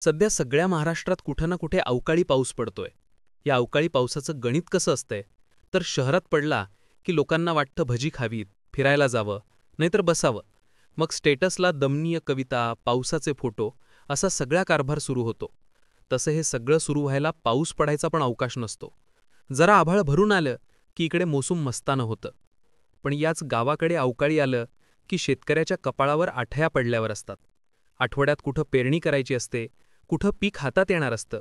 सध्या सगळ्या महाराष्ट्रात कुठं ना कुठे अवकाळी पाऊस पडतोय. या अवकाळी पावसाचं गणित कसं असतंय, तर शहरात पडला की लोकांना वाटतं भजी खावीत, फिरायला जावं, नाहीतर बसावं. मग स्टेटसला दमनीय कविता, पावसाचे फोटो असा सगळा कारभार सुरू होतो. तसं हे सगळं सुरू व्हायला पाऊस पडायचा पण अवकाश नसतो. जरा आभाळ भरून आलं की इकडे मोसम मस्तानं होतं. पण याच गावाकडे अवकाळी आलं की शेतकऱ्याच्या कपाळावर आठया पडल्यावर असतात. आठवड्यात कुठं पेरणी करायची असते, कुठं पीक हातात येणार असतं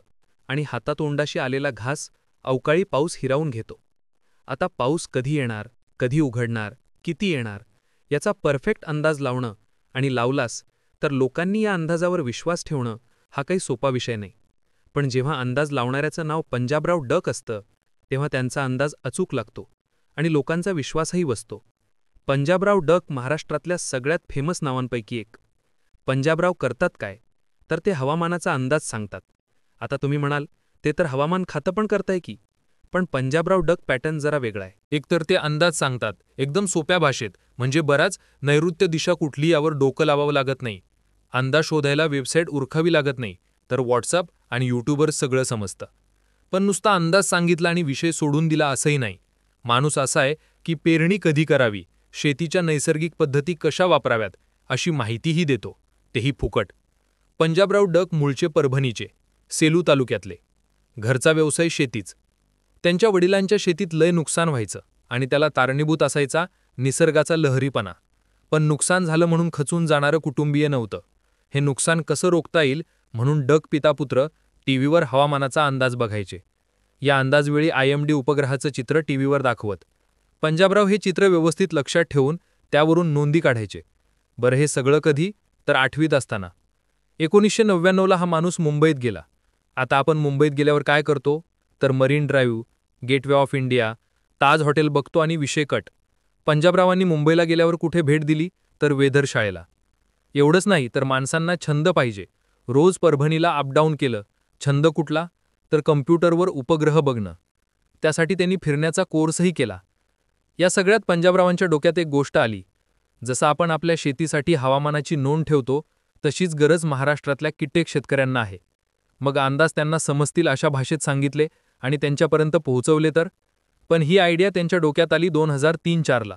आणि हातातोंडाशी आलेला घास अवकाळी पाऊस हिरावून घेतो. आता पाऊस कधी येणार, कधी उघडणार, किती येणार याचा परफेक्ट अंदाज लावणं आणि लावलास तर लोकांनी या अंदाजावर विश्वास ठेवणं हा काही सोपा विषय नाही. पण जेव्हा अंदाज लावणाऱ्याचं नाव पंजाबराव डक असतं तेव्हा त्यांचा अंदाज अचूक लागतो आणि लोकांचा विश्वासही बसतो. पंजाबराव डक महाराष्ट्रातल्या सगळ्यात फेमस नावांपैकी एक. पंजाबराव करतात काय, तर ते हवामानाचा अंदाज सांगतात. आता तुम्ही म्हणाल, ते तर हवामान खातं पण करतंय की. पण पंजाबराव डक पॅटर्न जरा वेगळा आहे. एकतर ते अंदाज सांगतात एकदम सोप्या भाषेत, म्हणजे बराच नैऋत्य दिशा कुठली यावर डोकं लावावं लागत नाही. अंदाज शोधायला वेबसाईट उरकावी लागत नाही, तर व्हॉट्सअप आणि यूट्यूबवर सगळं समजतं. पण नुसता अंदाज सांगितला आणि विषय सोडून दिला असंही नाही. माणूस असा आहे की पेरणी कधी करावी, शेतीच्या नैसर्गिक पद्धती कशा वापराव्यात अशी माहितीही देतो, तेही फुकट. पंजाबराव डक मूळचे परभणीचे, सेलू तालुक्यातले. घरचा व्यवसाय शेतीच. त्यांच्या वडिलांच्या शेतीत लय नुकसान व्हायचं आणि त्याला कारणीभूत असायचा निसर्गाचा लहरीपणा. पण नुकसान झालं म्हणून खचून जाणारं कुटुंबीय नव्हतं. हे नुकसान कसं रोखता येईल म्हणून डक पितापुत्र टीव्हीवर हवामानाचा अंदाज बघायचे. या अंदाजवेळी IMD उपग्रहाचं चित्र टीव्हीवर दाखवत. पंजाबराव हे चित्र व्यवस्थित लक्षात ठेवून त्यावरून नोंदी काढायचे. बरं, हे सगळं कधी, तर 8वीत असताना. 1999ला हा माणूस मुंबईत गेला. आता आपण मुंबईत गेल्यावर काय करतो, तर marine drive, gateway of India, Taj hotel बघतो आणि विषय कट. पंजाबरावांनी मुंबईला गेल्यावर कुठे भेट दिली, तर वेधरशाळेला. एवढंच नाही तर माणसांना छंद पाहिजे. रोज परभणीला अपडाऊन केलं. छंद कुठला, तर कम्प्युटरवर उपग्रह बघणं. त्यासाठी त्यांनी फिरण्याचा कोर्सही केला. या सगळ्यात पंजाबरावांच्या डोक्यात एक गोष्ट आली. जसं आपण आपल्या शेतीसाठी हवामानाची नोंद ठेवतो, तशीच गरज महाराष्ट्रातल्या कित्येक शेतकऱ्यांना आहे. मग अंदाज त्यांना समजतील अशा भाषेत सांगितले आणि त्यांच्यापर्यंत पोहोचवले तर. पण ही आयडिया त्यांच्या डोक्यात आली 2003-04ला.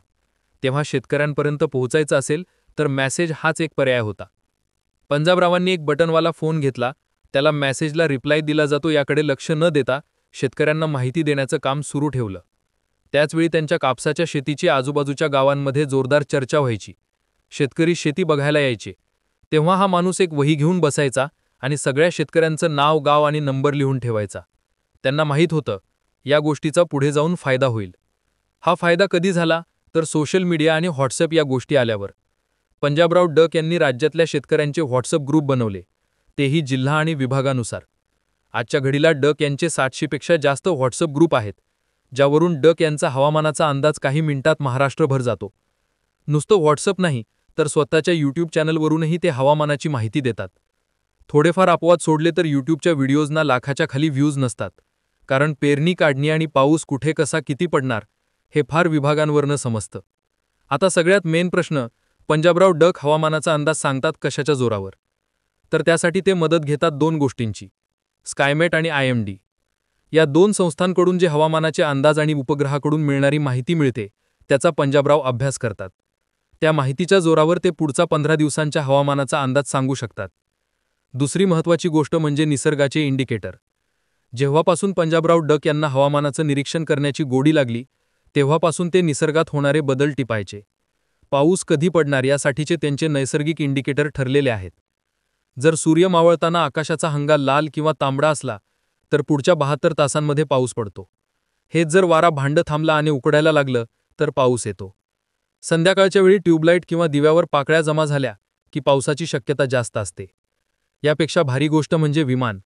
तेव्हा शेतकऱ्यांपर्यंत पोहोचायचं असेल तर मेसेज हाच एक पर्याय होता. पंजाबरावांनी एक बटनवाला फोन घेतला. त्याला मेसेजला रिप्लाय दिला जातो याकडे लक्ष न देता शेतकऱ्यांना माहिती देण्याचं काम सुरू ठेवलं. त्याचवेळी त्यांच्या कापसाच्या शेतीची आजूबाजूच्या गावांमध्ये जोरदार चर्चा व्हायची. शेतकरी शेती बघायला यायचे. तेव्हा हा माणूस एक वही घेऊन बसायचा आणि सगळ्या शेतकऱ्यांचं नाव, गाव आणि नंबर लिहून ठेवायचा. त्यांना माहीत होतं या गोष्टीचा पुढे जाऊन फायदा होईल. हा फायदा कधी झाला, तर सोशल मीडिया आणि व्हॉट्सअप या गोष्टी आल्यावर. पंजाबराव डक यांनी राज्यातल्या शेतकऱ्यांचे व्हॉट्सअप ग्रुप बनवले, तेही जिल्हा आणि विभागानुसार. आजच्या घडीला डक यांचे 700पेक्षा जास्त व्हॉट्सअप ग्रुप आहेत, ज्यावरून डक यांचा हवामानाचा अंदाज काही मिनिटात महाराष्ट्रभर जातो. नुसतं व्हॉट्सअप नाही, तर स्वतःच्या यूट्यूब चॅनलवरूनही ते हवामानाची माहिती देतात. थोडेफार अपवाद सोडले तर यूट्यूबच्या व्हिडिओजना लाखाच्या खाली व्ह्यूज नसतात, कारण पेरणी, काढणी आणि पाऊस कुठे, कसा, किती पडणार हे फार विभागांवरनं समजतं. आता सगळ्यात मेन प्रश्न, पंजाबराव डक हवामानाचा अंदाज सांगतात कशाच्या जोरावर? तर त्यासाठी ते मदत घेतात 2 गोष्टींची, स्कायमेट आणि IMD. या 2 संस्थांकडून जे हवामानाचे अंदाज आणि उपग्रहाकडून मिळणारी माहिती मिळते, त्याचा पंजाबराव अभ्यास करतात. त्या माहितीच्या जोरावर ते पुढचा 15 दिवसांच्या हवामानाचा अंदाज सांगू शकतात. दुसरी महत्त्वाची गोष्ट म्हणजे निसर्गाचे इंडिकेटर. जेव्हापासून पंजाबराव डक यांना हवामानाचं निरीक्षण करण्याची गोडी लागली, तेव्हापासून ते निसर्गात होणारे बदल टिपायचे. पाऊस कधी पडणार यासाठीचे त्यांचे नैसर्गिक इंडिकेटर ठरलेले आहेत. जर सूर्य मावळताना आकाशाचा हंगा लाल किंवा तांबडा असला, तर पुढच्या 72 तासांमध्ये पाऊस पडतो. हेच जर वारा भांड थांबला आणि उकडायला लागलं, तर पाऊस येतो. संध्याकाळच्या वेळी ट्यूबलाईट किंवा दिव्यावर पाकळ्या जमा झाल्या की पावसाची शक्यता जास्त असते. यापेक्षा भारी गोष्ट म्हणजे विमान.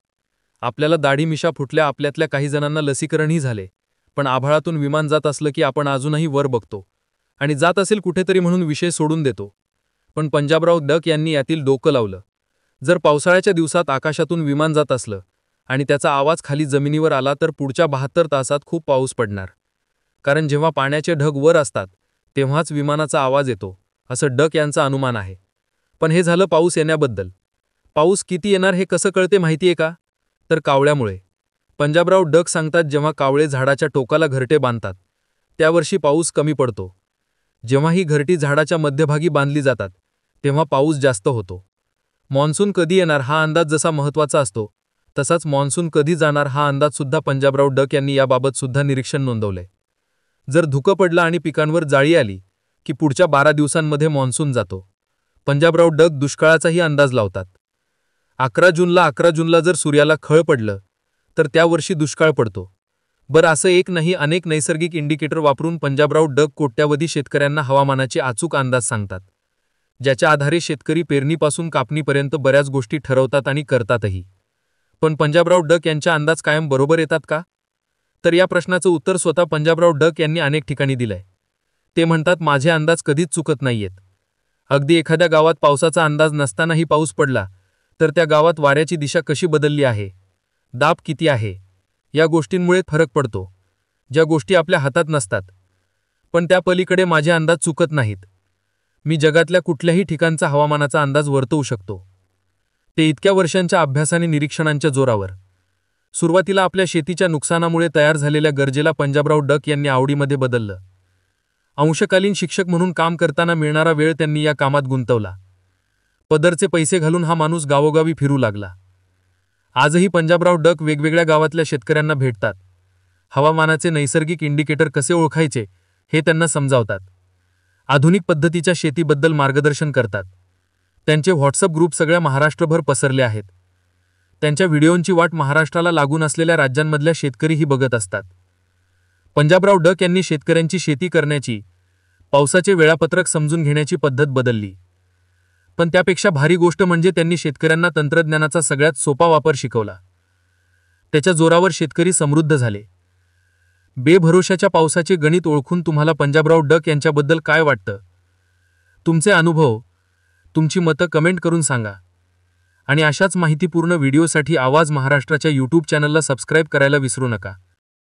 आपल्याला दाढी मिशा फुटल्या, आपल्यातल्या काही जणांना लसीकरणही झाले, पण आभाळातून विमान जात असलं की आपण अजूनही वर बघतो आणि जात असेल कुठेतरी म्हणून विषय सोडून देतो. पण पंजाबराव डक यांनी यातील डोकं लावलं. जर पावसाळ्याच्या दिवसात आकाशातून विमान जात असलं आणि त्याचा आवाज खाली जमिनीवर आला, तर पुढच्या 72 तासात खूप पाऊस पडणार. कारण जेव्हा पाण्याचे ढग वर असतात तेव्हाच विमानाचा आवाज येतो, असं डक यांचा अनुमान आहे. पण हे झालं पाऊस येण्याबद्दल. पाऊस किती येणार हे कसं कळते माहितीये का? तर कावळ्यामुळे. पंजाबराव डक सांगतात, जेव्हा कावळे झाडाच्या टोकाला घरटे बांधतात त्या वर्षी पाऊस कमी पडतो. जेव्हा ही घरटी झाडाच्या मध्यभागी बांधली जातात तेव्हा पाऊस जास्त होतो. मॉन्सून कधी येणार हा अंदाज जसा महत्त्वाचा असतो, तसाच मॉन्सून कधी जाणार हा अंदाज सुद्धा पंजाबराव डक यांनी याबाबत सुद्धा निरीक्षण नोंदवलंय. जर धुकं पडलं आणि पिकांवर जाळी आली की पुढच्या 12 दिवसांमध्ये मॉन्सून जातो. पंजाबराव डक दुष्काळाचाही अंदाज लावतात. 11 जूनला जर सूर्याला खळ पडलं तर त्या वर्षी दुष्काळ पडतो. बरं, असं एक नाही, अनेक नैसर्गिक इंडिकेटर वापरून पंजाबराव डक कोट्यावधी शेतकऱ्यांना हवामानाचे अचूक अंदाज सांगतात, ज्याच्या आधारे शेतकरी पेरणीपासून कापणीपर्यंत बऱ्याच गोष्टी ठरवतात आणि करतातही. पण पंजाबराव डक यांच्या अंदाज कायम बरोबर येतात का? तर या प्रश्नाचं उत्तर स्वतः पंजाबराव डक यांनी अनेक ठिकाणी दिलंय. ते म्हणतात, माझे अंदाज कधीच चुकत नाहीयेत. अगदी एखाद्या गावात पावसाचा अंदाज नसतानाही पाऊस पडला तर त्या गावात वाऱ्याची दिशा कशी बदलली आहे, दाब किती आहे, या गोष्टींमुळे फरक पडतो, ज्या गोष्टी आपल्या हातात नसतात. पण त्या पलीकडे माझे अंदाज चुकत नाहीत. मी जगातल्या कुठल्याही ठिकाणचा हवामानाचा अंदाज वर्तवू शकतो, ते इतक्या वर्षांच्या अभ्यासाने निरीक्षणांच्या जोरावर. सुरुवातीला आपल्या शेतीच्या नुकसानामुळे तयार झालेल्या गरजेला पंजाबराव डक यांनी आवडीमध्ये बदललं. अंशकालीन शिक्षक म्हणून काम करताना मिळणारा वेळ त्यांनी या कामात गुंतवला. पदरचे पैसे घालून हा माणूस गावोगावी फिरू लागला. आजही पंजाबराव डक वेगवेगळ्या गावातल्या शेतकऱ्यांना भेटतात. हवामानाचे नैसर्गिक इंडिकेटर कसे ओळखायचे हे त्यांना समजावतात. आधुनिक पद्धतीच्या शेतीबद्दल मार्गदर्शन करतात. त्यांचे व्हॉट्सअप ग्रुप सगळ्या महाराष्ट्रभर पसरले आहेत. त्यांच्या व्हिडिओंची वाट महाराष्ट्राला लागून असलेल्या राज्यांमधल्या शेतकरीही बघत असतात. पंजाबराव डक यांनी शेतकऱ्यांची शेती करण्याची, पावसाचे वेळापत्रक समजून घेण्याची पद्धत बदलली. पण त्यापेक्षा भारी गोष्ट म्हणजे त्यांनी शेतकऱ्यांना तंत्रज्ञानाचा सगळ्यात सोपा वापर शिकवला. त्याच्या जोरावर शेतकरी समृद्ध झाले. बेभरोशाच्या पावसाचे गणित ओळखून तुम्हाला पंजाबराव डक यांच्याबद्दल काय वाटतं? तुमचे अनुभव, तुमची मतं कमेंट करून सांगा. आणि अशाच माहितीपूर्ण व्हिडिओसाठी आवाज महाराष्ट्राच्या यूट्यूब चॅनलला सबस्क्राईब करायला विसरू नका.